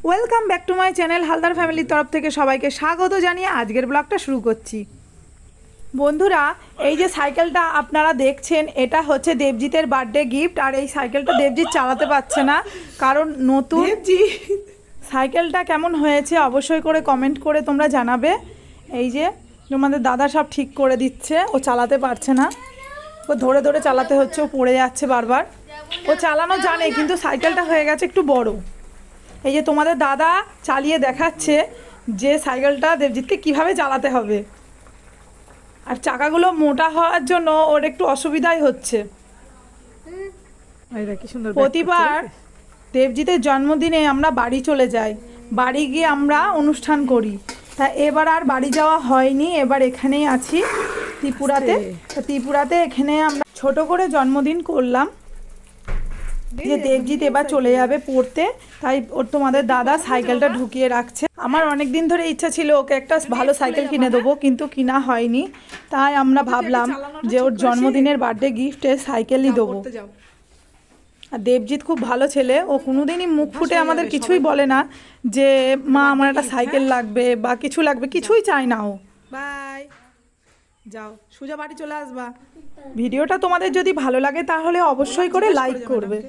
Welcome back to my channel. Haldar ফ্যামিলির তরফ থেকে সবাইকে স্বাগত জানিয়ে আজকের ব্লগটা শুরু করছি। বন্ধুরা, এই যে সাইকেলটা আপনারা দেখছেন, এটা হচ্ছে দেবজিতের বার্থডে গিফট। আর এই সাইকেলটা দেবজিৎ চালাতে পারছে না, কারণ নতুন। সাইকেলটা কেমন হয়েছে অবশ্যই করে কমেন্ট করে তোমরা জানাবে। এই যে তোমাদের দাদা সব ঠিক করে দিচ্ছে, ও চালাতে পারছে না, ও ধরে ধরে চালাতে হচ্ছে, ও পড়ে যাচ্ছে বারবার। ও চালানো জানে, কিন্তু সাইকেলটা হয়ে গেছে একটু বড়। এই যে তোমাদের দাদা চালিয়ে দেখাচ্ছে যে সাইকেলটা দেবজিৎকে কিভাবে চালাতে হবে। আর চাকাগুলো মোটা হওয়ার জন্য ওর একটু অসুবিধাই হচ্ছে। প্রতিবার দেবজিতের জন্মদিনে আমরা বাড়ি চলে যাই, বাড়ি গিয়ে আমরা অনুষ্ঠান করি। তা এবার আর বাড়ি যাওয়া হয়নি, এবার এখানেই আছি ত্রিপুরাতে। ত্রিপুরাতে এখানে আমরা ছোট করে জন্মদিন করলাম। যে দেবজিৎ এবার চলে যাবে পড়তে, তাই ওর তোমাদের দাদা সাইকেলটা ঢুকিয়ে রাখছে। আমার অনেক দিন ধরে ইচ্ছা ছিল ওকে একটা ভালো সাইকেল কিনে দেবো, কিন্তু কিনা হয়নি। তাই আমরা ভাবলাম যে ওর জন্মদিনের বার্থডে গিফটে সাইকেলই দেবো। আর দেবজিৎ খুব ভালো ছেলে, ও কোনোদিনই মুখ ফুটে আমাদের কিছুই বলে না যে মা আমার একটা সাইকেল লাগবে বা কিছু লাগবে, কিছুই চায় না ও। বাই, যাও সোজা বাড়ি চলে আসবা। ভিডিওটা তোমাদের যদি ভালো লাগে তাহলে অবশ্যই করে লাইক করবে।